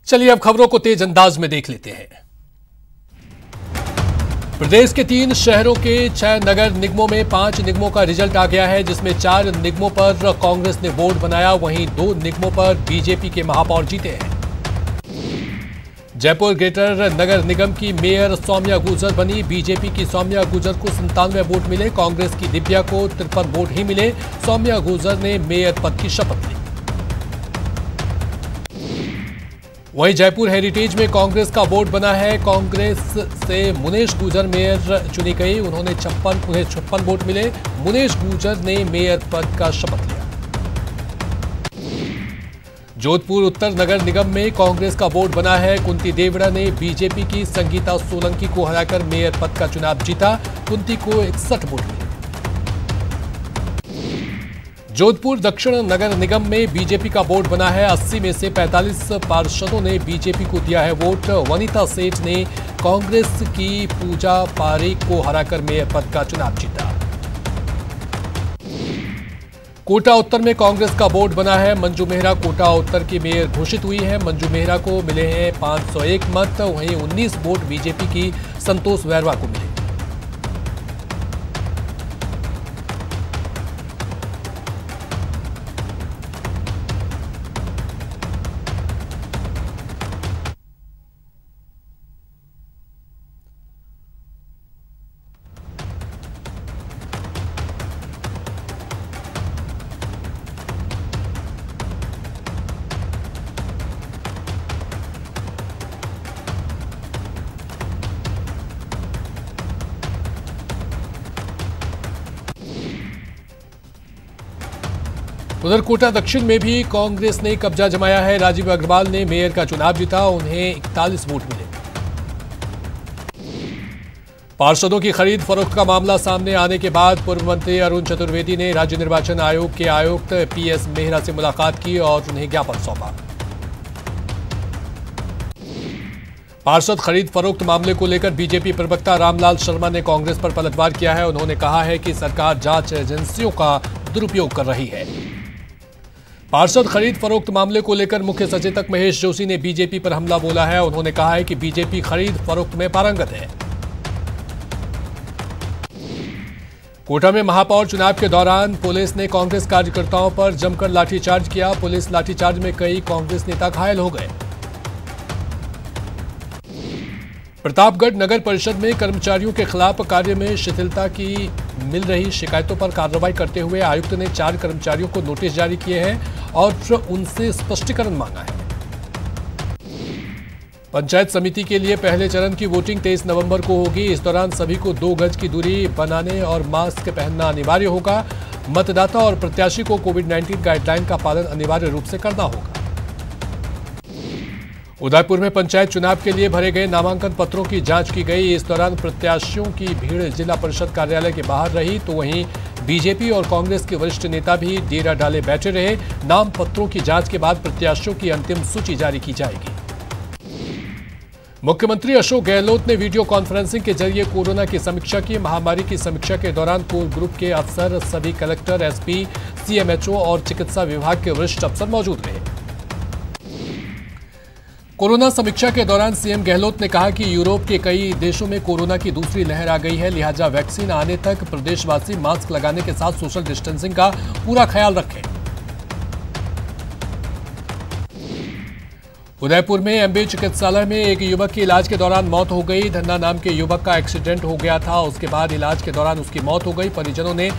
चलिए अब खबरों को तेज अंदाज में देख लेते हैं। प्रदेश के 3 शहरों के 6 नगर निगमों में 5 निगमों का रिजल्ट आ गया है, जिसमें 4 निगमों पर कांग्रेस ने बोर्ड बनाया, वहीं 2 निगमों पर बीजेपी के महापौर जीते हैं। जयपुर ग्रेटर नगर निगम की मेयर सौम्या गुर्जर बनी। बीजेपी की सौम्या गुर्जर को 97 वोट मिले, कांग्रेस की दिव्या को 53 वोट ही मिले। सौम्या गुर्जर ने मेयर पद की शपथ ली। वहीं जयपुर हेरिटेज में कांग्रेस का बोर्ड बना है, कांग्रेस से मुनेश गुर्जर मेयर चुनी गई, उन्हें 56 वोट मिले। मुनेश गुर्जर ने मेयर पद का शपथ लिया। जोधपुर उत्तर नगर निगम में कांग्रेस का बोर्ड बना है, कुंती देवड़ा ने बीजेपी की संगीता सोलंकी को हराकर मेयर पद का चुनाव जीता, कुंती को 61 वोट मिले। जोधपुर दक्षिण नगर निगम में बीजेपी का बोर्ड बना है, 80 में से 45 पार्षदों ने बीजेपी को दिया है वोट। वनिता सेठ ने कांग्रेस की पूजा पारेख को हराकर मेयर पद का चुनाव जीता। कोटा उत्तर में कांग्रेस का बोर्ड बना है, मंजू मेहरा कोटा उत्तर की मेयर घोषित हुई है। मंजू मेहरा को मिले हैं 501 मत, वहीं 19 वोट बीजेपी की संतोष वैरवा को मिले। उधर कोटा दक्षिण में भी कांग्रेस ने कब्जा जमाया है, राजीव अग्रवाल ने मेयर का चुनाव जीता, उन्हें 41 वोट मिले। पार्षदों की खरीद फरोख्त का मामला सामने आने के बाद पूर्व मंत्री अरुण चतुर्वेदी ने राज्य निर्वाचन आयोग के आयुक्त पीएस मेहरा से मुलाकात की और उन्हें ज्ञापन सौंपा। पार्षद खरीद फरोख्त मामले को लेकर बीजेपी प्रवक्ता रामलाल शर्मा ने कांग्रेस पर पलटवार किया है। उन्होंने कहा है कि सरकार जांच एजेंसियों का दुरुपयोग कर रही है। पार्षद खरीद फरोख्त मामले को लेकर मुख्य सचेतक महेश जोशी ने बीजेपी पर हमला बोला है। उन्होंने कहा है कि बीजेपी खरीद फरोख्त में पारंगत है। कोटा में महापौर चुनाव के दौरान पुलिस ने कांग्रेस कार्यकर्ताओं पर जमकर लाठीचार्ज किया। पुलिस लाठीचार्ज में कई कांग्रेस नेता घायल हो गए। प्रतापगढ़ नगर परिषद में कर्मचारियों के खिलाफ कार्य में शिथिलता की मिल रही शिकायतों पर कार्रवाई करते हुए आयुक्त ने 4 कर्मचारियों को नोटिस जारी किए हैं और उनसे स्पष्टीकरण मांगा है। पंचायत समिति के लिए पहले चरण की वोटिंग 23 नवंबर को होगी। इस दौरान सभी को 2 गज की दूरी बनाने और मास्क पहनना अनिवार्य होगा। मतदाता और प्रत्याशी को कोविड-19 गाइडलाइन का पालन अनिवार्य रूप से करना होगा। उदयपुर में पंचायत चुनाव के लिए भरे गए नामांकन पत्रों की जांच की गई। इस दौरान प्रत्याशियों की भीड़ जिला परिषद कार्यालय के बाहर रही, तो वहीं बीजेपी और कांग्रेस के वरिष्ठ नेता भी डेरा डाले बैठे रहे। नाम पत्रों की जांच के बाद प्रत्याशियों की अंतिम सूची जारी की जाएगी। मुख्यमंत्री अशोक गहलोत ने वीडियो कॉन्फ्रेंसिंग के जरिए कोरोना की समीक्षा की। महामारी की समीक्षा के दौरान कोर ग्रुप के अफसर, सभी कलेक्टर, एसपी, सीएमएचओ और चिकित्सा विभाग के वरिष्ठ अफसर मौजूद रहे। कोरोना समीक्षा के दौरान सीएम गहलोत ने कहा कि यूरोप के कई देशों में कोरोना की दूसरी लहर आ गई है, लिहाजा वैक्सीन आने तक प्रदेशवासी मास्क लगाने के साथ सोशल डिस्टेंसिंग का पूरा ख्याल रखें। उदयपुर में एमबी चिकित्सालय में एक युवक की इलाज के दौरान मौत हो गई। धन्ना नाम के युवक का एक्सीडेंट हो गया था, उसके बाद इलाज के दौरान उसकी मौत हो गई। परिजनों ने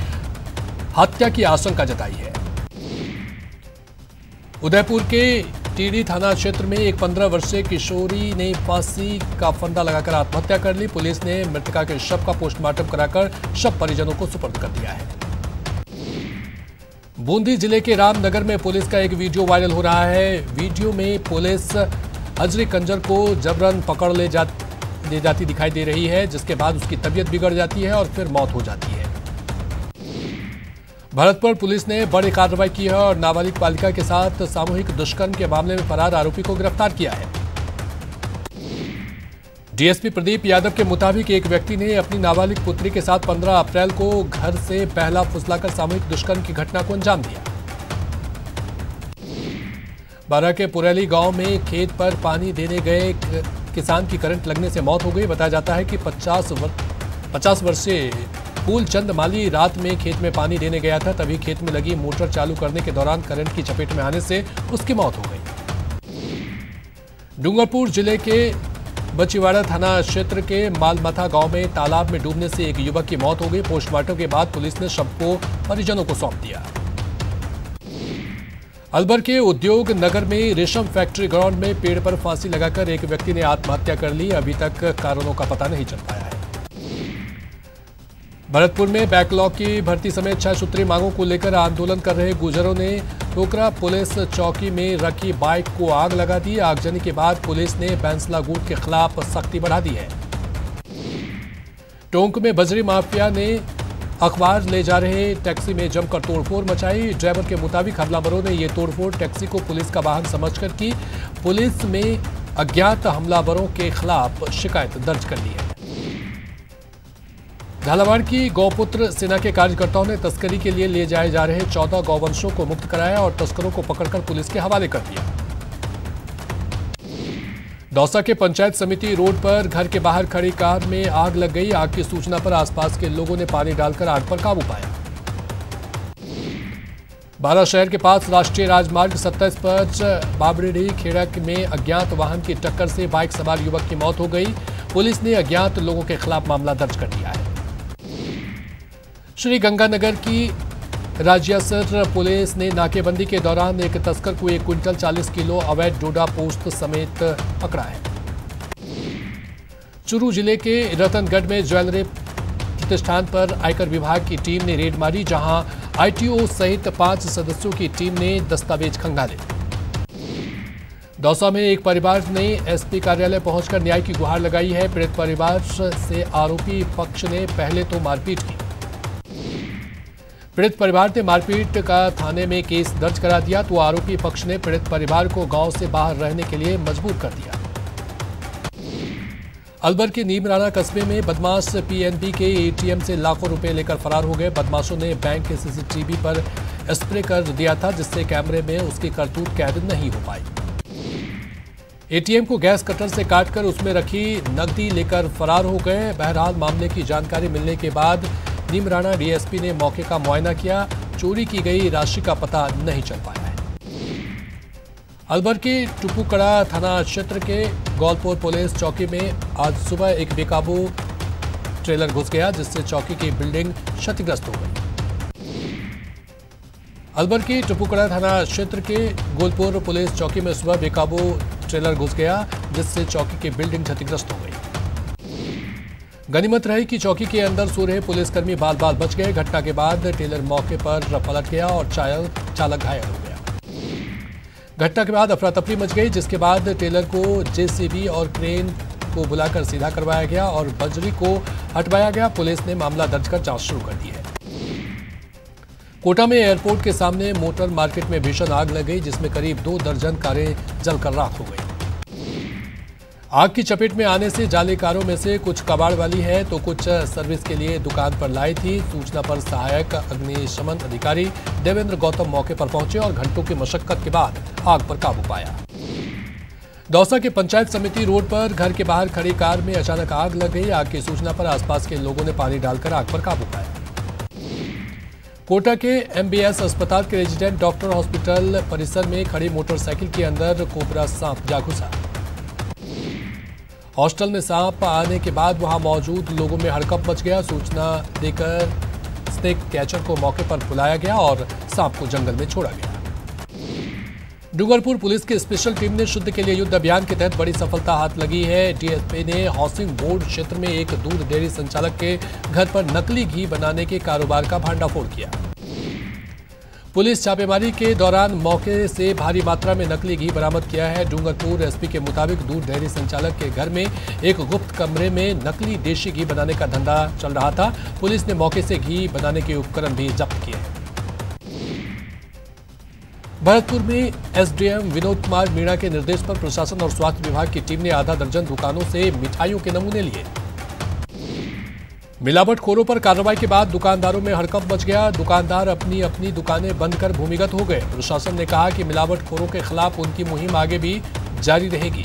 हत्या की आशंका जताई है। उदयपुर के टीडी थाना क्षेत्र में एक 15 वर्षीय किशोरी ने फांसी का फंदा लगाकर आत्महत्या कर ली। पुलिस ने मृतका के शव का पोस्टमार्टम कराकर शव परिजनों को सुपुर्द कर दिया है। बूंदी जिले के रामनगर में पुलिस का एक वीडियो वायरल हो रहा है। वीडियो में पुलिस अजरी कंजर को जबरन पकड़ ले जाती दिखाई दे रही है, जिसके बाद उसकी तबीयत बिगड़ जाती है और फिर मौत हो जाती है। भरतपुर पुलिस ने बड़ी कार्रवाई की है और नाबालिग बालिका के साथ सामूहिक दुष्कर्म के मामले में फरार आरोपी को गिरफ्तार किया है। डीएसपी प्रदीप यादव के मुताबिक एक व्यक्ति ने अपनी नाबालिग पुत्री के साथ 15 अप्रैल को घर से पहला फुसलाकर सामूहिक दुष्कर्म की घटना को अंजाम दिया। बारा के पुरैली गांव में खेत पर पानी देने गए किसान की करंट लगने से मौत हो गई। बताया जाता है कि 50 वर्षीय फूलचंद माली रात में खेत में पानी देने गया था, तभी खेत में लगी मोटर चालू करने के दौरान करंट की चपेट में आने से उसकी मौत हो गई। डूंगरपुर जिले के बचीवाड़ा थाना क्षेत्र के मालमथा गांव में तालाब में डूबने से एक युवक की मौत हो गई। पोस्टमार्टम के बाद पुलिस ने शव को परिजनों को सौंप दिया। अलवर के उद्योग नगर में रेशम फैक्ट्री ग्राउंड में पेड़ पर फांसी लगाकर एक व्यक्ति ने आत्महत्या कर ली। अभी तक कारणों का पता नहीं चल पाया है। भरतपुर में बैकलॉग की भर्ती समेत 6 सूत्री मांगों को लेकर आंदोलन कर रहे गुर्जरों ने टोकरा पुलिस चौकी में रखी बाइक को आग लगा दी। आगजनी के बाद पुलिस ने बैंसला गुट के खिलाफ सख्ती बढ़ा दी है। टोंक में बजरी माफिया ने अखबार ले जा रहे टैक्सी में जमकर तोड़फोड़ मचाई। ड्राइवर के मुताबिक हमलावरों ने ये तोड़फोड़ टैक्सी को पुलिस का वाहन समझकर की। पुलिस में अज्ञात हमलावरों के खिलाफ शिकायत दर्ज कर ली है। झालावाड़ की गौपुत्र सेना के कार्यकर्ताओं ने तस्करी के लिए ले जाए जा रहे 14 गौवंशों को मुक्त कराया और तस्करों को पकड़कर पुलिस के हवाले कर दिया। दौसा के पंचायत समिति रोड पर घर के बाहर खड़ी कार में आग लग गई। आग की सूचना पर आसपास के लोगों ने पानी डालकर आग पर काबू पाया। बारा शहर के पास राष्ट्रीय राजमार्ग 27 पर बाबरेडी खेड़क में अज्ञात वाहन की टक्कर से बाइक सवार युवक की मौत हो गई। पुलिस ने अज्ञात लोगों के खिलाफ मामला दर्ज कर दिया है। श्री गंगानगर की राजियासर पुलिस ने नाकेबंदी के दौरान एक तस्कर को 1 क्विंटल 40 किलो अवैध डोडा पोस्त समेत पकड़ा है। चूरू जिले के रतनगढ़ में ज्वेलरी प्रतिष्ठान पर आयकर विभाग की टीम ने रेड मारी, जहां आईटीओ सहित 5 सदस्यों की टीम ने दस्तावेज खंगाले। दौसा में एक परिवार ने एसपी कार्यालय पहुंचकर न्याय की गुहार लगाई है। पीड़ित परिवार से आरोपी पक्ष ने पहले तो मारपीट की। पीड़ित परिवार ने मारपीट का थाने में केस दर्ज करा दिया तो आरोपी पक्ष ने पीड़ित परिवार को गांव से बाहर रहने के लिए मजबूर कर दिया। अलवर के नीमराना कस्बे में बदमाश पीएनबी के एटीएम से लाखों रुपए लेकर फरार हो गए। बदमाशों ने बैंक के सीसीटीवी पर स्प्रे कर दिया था, जिससे कैमरे में उसकी करतूत कैद नहीं हो पाई। एटीएम को गैस कटर से काटकर उसमें रखी नकदी लेकर फरार हो गए। बहरहाल मामले की जानकारी मिलने के बाद नीमराना डीएसपी ने मौके का मुआयना किया। चोरी की गई राशि का पता नहीं चल पाया है। अलवर के टुपुकड़ा थाना क्षेत्र के गौलपुर पुलिस चौकी में आज सुबह एक बेकाबू ट्रेलर घुस गया, जिससे चौकी की बिल्डिंग क्षतिग्रस्त हो गई। अलवर के टुपुकड़ा थाना क्षेत्र के गोलपुर पुलिस चौकी में सुबह बेकाबू ट्रेलर घुस गया, जिससे चौकी की बिल्डिंग क्षतिग्रस्त हो गई। गनीमत रही कि चौकी के अंदर सो रहे पुलिसकर्मी बाल बाल बच गए। घटना के बाद टेलर मौके पर पलट गया और चालक घायल हो गया। घटना के बाद अफरा तफरी मच गई, जिसके बाद टेलर को जेसीबी और क्रेन को बुलाकर सीधा करवाया गया और बजरी को हटवाया गया। पुलिस ने मामला दर्ज कर जांच शुरू कर दी है। कोटा में एयरपोर्ट के सामने मोटर मार्केट में भीषण आग लग गई, जिसमें करीब 2 दर्जन कारें जलकर राख हो गई। आग की चपेट में आने से जाली कारों में से कुछ कबाड़ वाली है तो कुछ सर्विस के लिए दुकान पर लाई थी। सूचना पर सहायक अग्निशमन अधिकारी देवेंद्र गौतम मौके पर पहुंचे और घंटों की मशक्कत के बाद आग पर काबू पाया। दौसा के पंचायत समिति रोड पर घर के बाहर खड़ी कार में अचानक आग लग गई। आग की सूचना पर आसपास के लोगों ने पानी डालकर आग पर काबू पाया। कोटा के एमबीएस अस्पताल के रेजिडेंट डॉक्टर हॉस्पिटल परिसर में खड़ी मोटरसाइकिल के अंदर कोबरा सांप जा घुसा। हॉस्टल में सांप आने के बाद वहां मौजूद लोगों में हड़कंप मच गया। सूचना देकर स्नेक कैचर को मौके पर बुलाया गया और सांप को जंगल में छोड़ा गया। डूंगरपुर पुलिस की स्पेशल टीम ने शुद्ध के लिए युद्ध अभियान के तहत बड़ी सफलता हाथ लगी है। डीएसपी ने हाउसिंग बोर्ड क्षेत्र में एक दूध डेयरी संचालक के घर पर नकली घी बनाने के कारोबार का भंडाफोड़ किया। पुलिस छापेमारी के दौरान मौके से भारी मात्रा में नकली घी बरामद किया है। डूंगरपुर एसपी के मुताबिक दूध डेयरी संचालक के घर में एक गुप्त कमरे में नकली देशी घी बनाने का धंधा चल रहा था। पुलिस ने मौके से घी बनाने के उपकरण भी जब्त किए हैं। भरतपुर में एसडीएम विनोद कुमार मीणा के निर्देश पर प्रशासन और स्वास्थ्य विभाग की टीम ने आधा दर्जन दुकानों से मिठाइयों के नमूने लिए। मिलावटखोरों पर कार्रवाई के बाद दुकानदारों में हड़कंप मच गया। दुकानदार अपनी अपनी दुकानें बंद कर भूमिगत हो गए। प्रशासन ने कहा कि मिलावटखोरों के खिलाफ उनकी मुहिम आगे भी जारी रहेगी।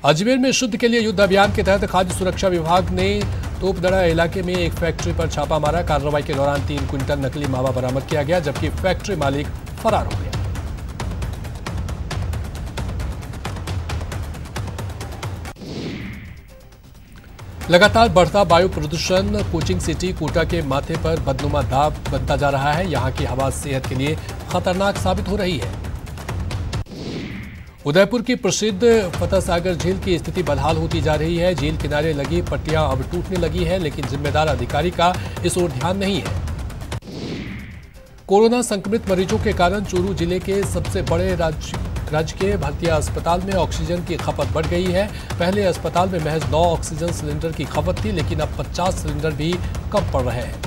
अजमेर में शुद्ध के लिए युद्ध अभियान के तहत खाद्य सुरक्षा विभाग ने तोपदड़ा इलाके में एक फैक्ट्री पर छापा मारा। कार्रवाई के दौरान 3 क्विंटल नकली मावा बरामद किया गया, जबकि फैक्ट्री मालिक फरार हो गया। लगातार बढ़ता वायु प्रदूषण कोचिंग सिटी कोटा के माथे पर बदनुमा दाग बनता जा रहा है। यहां की हवा सेहत के लिए खतरनाक साबित हो रही है। उदयपुर की प्रसिद्ध फतह सागर झील की स्थिति बदहाल होती जा रही है। झील किनारे लगी पट्टियां अब टूटने लगी है, लेकिन जिम्मेदार अधिकारी का इस ओर ध्यान नहीं है। कोरोना संक्रमित मरीजों के कारण चूरू जिले के सबसे बड़े राजकीय भर्तिया अस्पताल में ऑक्सीजन की खपत बढ़ गई है। पहले अस्पताल में महज 9 ऑक्सीजन सिलेंडर की खपत थी, लेकिन अब 50 सिलेंडर भी कम पड़ रहे हैं।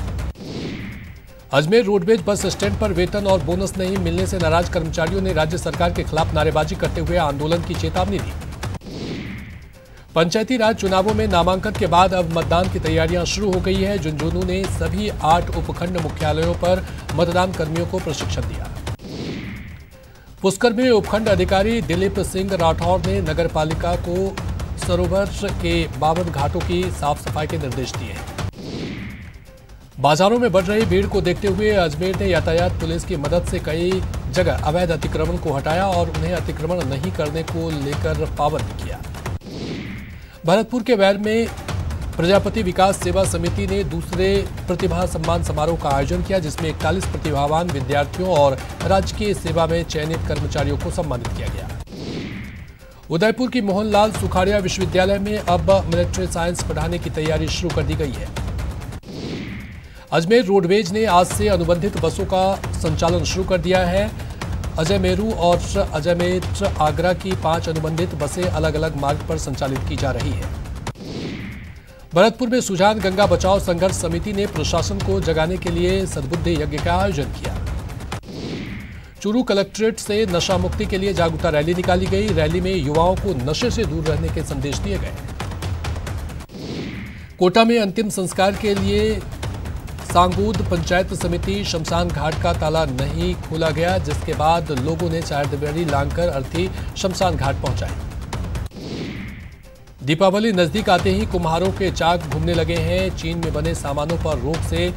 अजमेर रोडवेज बस स्टैंड पर वेतन और बोनस नहीं मिलने से नाराज कर्मचारियों ने राज्य सरकार के खिलाफ नारेबाजी करते हुए आंदोलन की चेतावनी दी। पंचायती राज चुनावों में नामांकन के बाद अब मतदान की तैयारियां शुरू हो गई है। झुंझुनू ने सभी 8 उपखंड मुख्यालयों पर मतदान कर्मियों को प्रशिक्षण दिया। पुष्कर में उपखंड अधिकारी दिलीप सिंह राठौर ने नगर पालिका को सरोवर के 52 घाटों की साफ सफाई के निर्देश दिए हैं। बाजारों में बढ़ रही भीड़ को देखते हुए अजमेर ने यातायात पुलिस की मदद से कई जगह अवैध अतिक्रमण को हटाया और उन्हें अतिक्रमण नहीं करने को लेकर पाबंद किया। भरतपुर के वैर में प्रजापति विकास सेवा समिति ने दूसरे प्रतिभा सम्मान समारोह का आयोजन किया, जिसमें 41 प्रतिभावान विद्यार्थियों और राजकीय सेवा में चयनित कर्मचारियों को सम्मानित किया गया। उदयपुर की मोहनलाल सुखाड़िया विश्वविद्यालय में अब मिलिट्री साइंस पढ़ाने की तैयारी शुरू कर दी गई है। अजमेर रोडवेज ने आज से अनुबंधित बसों का संचालन शुरू कर दिया है। अजय मेरू और अजमेर आगरा की 5 अनुबंधित बसें अलग अलग मार्ग पर संचालित की जा रही है। भरतपुर में सुजान गंगा बचाओ संघर्ष समिति ने प्रशासन को जगाने के लिए सद्बुद्धि यज्ञ का आयोजन किया। चूरू कलेक्ट्रेट से नशा मुक्ति के लिए जागरूकता रैली निकाली गई। रैली में युवाओं को नशे से दूर रहने के संदेश दिए गए। कोटा में अंतिम संस्कार के लिए सांगूद पंचायत समिति शमशान घाट का ताला नहीं खोला गया, जिसके बाद लोगों ने चार दीवारी लांघकर अर्थी शमशान घाट पहुंचाई। दीपावली नजदीक आते ही कुम्हारों के चाक घूमने लगे हैं। चीन में बने सामानों पर रोक से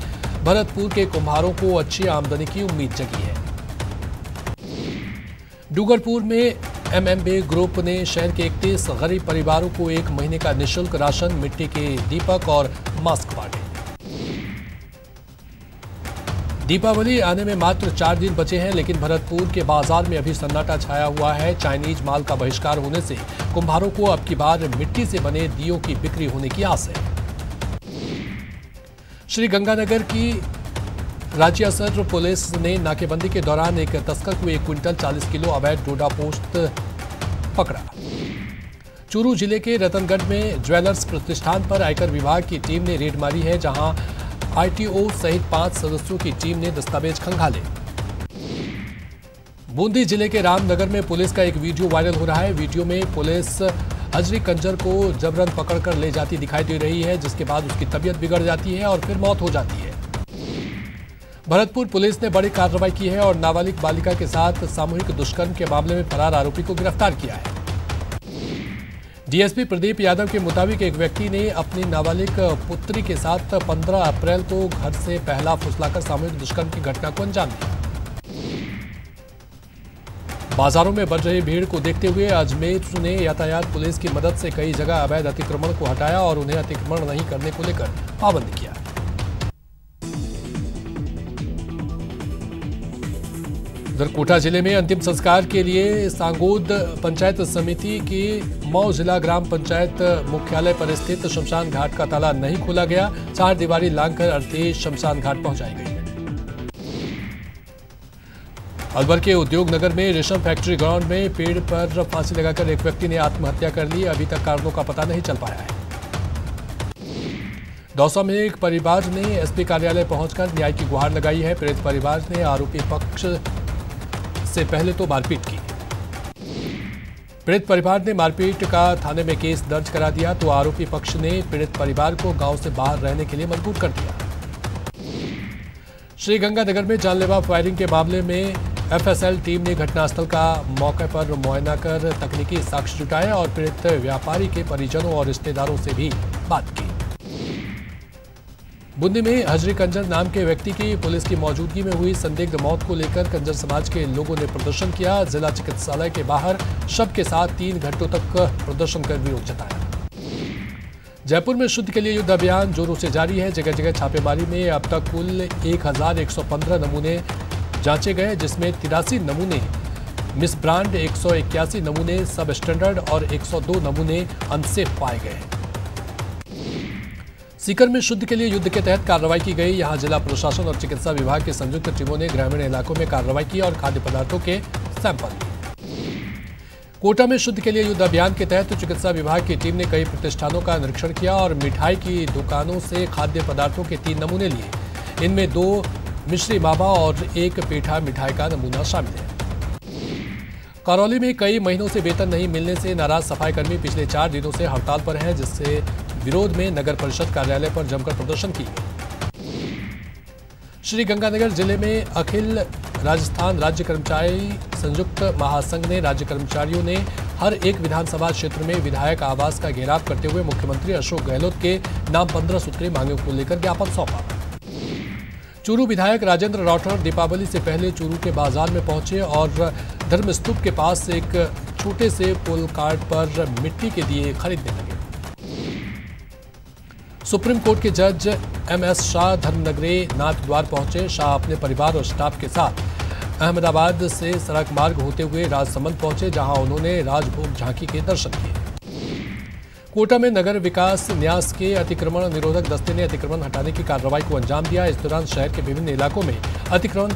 भरतपुर के कुम्हारों को अच्छी आमदनी की उम्मीद जगी है। डूंगरपुर में एमएमबी ग्रुप ने शहर के 31 गरीब परिवारों को 1 महीने का निःशुल्क राशन, मिट्टी के दीपक और मास्क बांटे। दीपावली आने में मात्र 4 दिन बचे हैं, लेकिन भरतपुर के बाजार में अभी सन्नाटा छाया हुआ है। चाइनीज माल का बहिष्कार होने से कुम्हारों को अब की बार मिट्टी से बने दियों की बिक्री होने की आस है। श्री गंगानगर की राज्यसर पुलिस ने नाकेबंदी के दौरान एक तस्कर को 1 क्विंटल 40 किलो अवैध डोडा पोस्ट पकड़ा। चूरू जिले के रतनगढ़ में ज्वेलर्स प्रतिष्ठान पर आयकर विभाग की टीम ने रेड मारी है, जहां आईटीओ सहित 5 सदस्यों की टीम ने दस्तावेज खंगाले। बूंदी जिले के रामनगर में पुलिस का एक वीडियो वायरल हो रहा है। वीडियो में पुलिस अजरी कंजर को जबरन पकड़कर ले जाती दिखाई दे रही है, जिसके बाद उसकी तबीयत बिगड़ जाती है और फिर मौत हो जाती है। भरतपुर पुलिस ने बड़ी कार्रवाई की है और नाबालिग बालिका के साथ सामूहिक दुष्कर्म के मामले में फरार आरोपी को गिरफ्तार किया है। डीएसपी प्रदीप यादव के मुताबिक एक व्यक्ति ने अपनी नाबालिग पुत्री के साथ 15 अप्रैल को घर से पहला फुसलाकर सामूहिक दुष्कर्म की घटना को अंजाम दिया। बाजारों में बढ़ रही भीड़ को देखते हुए अजमेर ने यातायात पुलिस की मदद से कई जगह अवैध अतिक्रमण को हटाया और उन्हें अतिक्रमण नहीं करने को लेकर पाबंद किया। उधर कोटा जिले में अंतिम संस्कार के लिए सांगोद पंचायत समिति की मऊ जिला ग्राम पंचायत मुख्यालय पर स्थित शमशान घाट का ताला नहीं खोला गया। 4 दीवारी लांघकर अर्थी शमशान घाट पहुंचाई गई। अलवर के उद्योग नगर में रेशम फैक्ट्री ग्राउंड में पेड़ पर फांसी लगाकर एक व्यक्ति ने आत्महत्या कर ली। अभी तक कारणों का पता नहीं चल पाया है। दौसा में एक परिवार ने एसपी कार्यालय पहुंचकर न्याय की गुहार लगाई है। पीड़ित परिवार ने आरोपी पक्ष से पहले तो मारपीट की। पीड़ित परिवार ने मारपीट का थाने में केस दर्ज करा दिया तो आरोपी पक्ष ने पीड़ित परिवार को गांव से बाहर रहने के लिए मजबूर कर दिया। श्रीगंगानगर में जानलेवा फायरिंग के मामले में एफएसएल टीम ने घटनास्थल का मौके पर मुआयना कर तकनीकी साक्ष्य जुटाए और पीड़ित व्यापारी के परिजनों और रिश्तेदारों से भी बात की। बूंदी में हजरी कंजर नाम के व्यक्ति की पुलिस की मौजूदगी में हुई संदिग्ध मौत को लेकर कंजर समाज के लोगों ने प्रदर्शन किया। जिला चिकित्सालय के बाहर शव के साथ 3 घंटों तक प्रदर्शन कर विरोध जताया। जयपुर में शुद्ध के लिए युद्ध अभियान जोरों से जारी है। जगह जगह छापेमारी में अब तक कुल 1115 नमूने जांचे गए, जिसमें 83 नमूने मिस ब्रांड, 181 नमूने सब स्टैंडर्ड और 102 नमूने अनसेफ पाए गए। सीकर में शुद्ध के लिए युद्ध के तहत कार्रवाई की गई। यहां जिला प्रशासन और चिकित्सा विभाग की संयुक्त टीमों ने ग्रामीण इलाकों में कार्रवाई की और खाद्य पदार्थों के सैंपल लिए। कोटा में शुद्ध के लिए युद्ध अभियान के तहत चिकित्सा विभाग की टीम ने कई प्रतिष्ठानों का निरीक्षण किया और मिठाई की दुकानों से खाद्य पदार्थों के 3 नमूने लिए। इनमें 2 मिश्री मावा और 1 पेठा मिठाई का नमूना शामिल है। करौली में कई महीनों से वेतन नहीं मिलने से नाराज सफाईकर्मी पिछले 4 दिनों से हड़ताल पर हैं, जिससे विरोध में नगर परिषद कार्यालय पर जमकर प्रदर्शन किए। श्रीगंगानगर जिले में अखिल राजस्थान राज्य कर्मचारी संयुक्त महासंघ ने राज्य कर्मचारियों ने हर एक विधानसभा क्षेत्र में विधायक आवास का घेराव करते हुए मुख्यमंत्री अशोक गहलोत के नाम 15 सूत्री मांगों को लेकर ज्ञापन सौंपा। चूरू विधायक राजेंद्र राठौर दीपावली से पहले चूरू के बाजार में पहुंचे और धर्मस्तूप के पास एक छोटे से पुल कार्ड पर मिट्टी के दिए खरीदने लगे। सुप्रीम कोर्ट के जज एमएस शाह धर्मनगरी नाथ द्वार पहुंचे। शाह अपने परिवार और स्टाफ के साथ अहमदाबाद से सड़क मार्ग होते हुए राजसमंद पहुंचे, जहां उन्होंने राजभोग झांकी के दर्शन किए। कोटा में नगर विकास न्यास के अतिक्रमण निरोधक दस्ते ने अतिक्रमण हटाने की कार्रवाई को अंजाम दिया। इस दौरान शहर के विभिन्न इलाकों में अतिक्रमण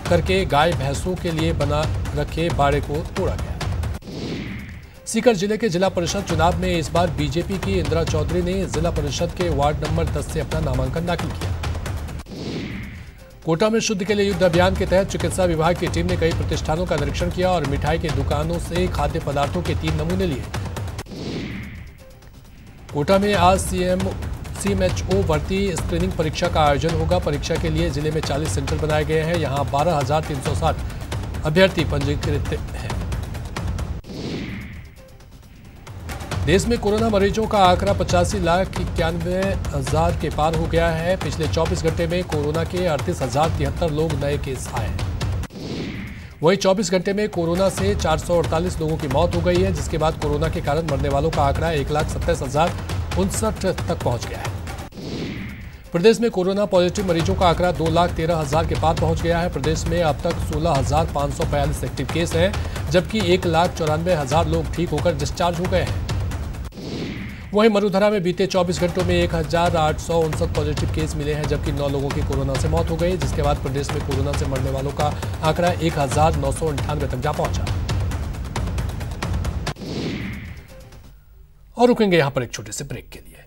करके गाय भैंसों के लिए बना रखे बाड़े को तोड़ा गया। सीकर जिले के जिला परिषद चुनाव में इस बार बीजेपी की इंदिरा चौधरी ने जिला परिषद के वार्ड नंबर 10 से अपना नामांकन दाखिल किया। कोटा में शुद्ध के लिए युद्ध अभियान के तहत चिकित्सा विभाग की टीम ने कई प्रतिष्ठानों का निरीक्षण किया और मिठाई की दुकानों से खाद्य पदार्थों के 3 नमूने लिए। कोटा में आज सीएमएचओ भर्ती स्क्रीनिंग परीक्षा का आयोजन होगा। परीक्षा के लिए जिले में 40 सेंटर बनाए गए हैं। यहां 12,360 अभ्यर्थी पंजीकृत हैं। देश में कोरोना मरीजों का आंकड़ा 85,91,000 के पार हो गया है। पिछले 24 घंटे में कोरोना के 38,073 लोग नए केस आए हैं। वहीं 24 घंटे में कोरोना से 448 लोगों की मौत हो गई है, जिसके बाद कोरोना के कारण मरने वालों का आंकड़ा 1,27,059 तक पहुंच गया है। प्रदेश में कोरोना पॉजिटिव मरीजों का आंकड़ा 2,13,000 के पार पहुंच गया है। प्रदेश में अब तक 16,542 एक्टिव केस हैं, जबकि 1,94,000 लोग ठीक होकर डिस्चार्ज हो गए हैं। वहीं मरुधरा में बीते 24 घंटों में 1,859 पॉजिटिव केस मिले हैं, जबकि 9 लोगों की कोरोना से मौत हो गई, जिसके बाद प्रदेश में कोरोना से मरने वालों का आंकड़ा 1,998 तक जा पहुंचा। और रुकेंगे यहां पर एक छोटे से ब्रेक के लिए।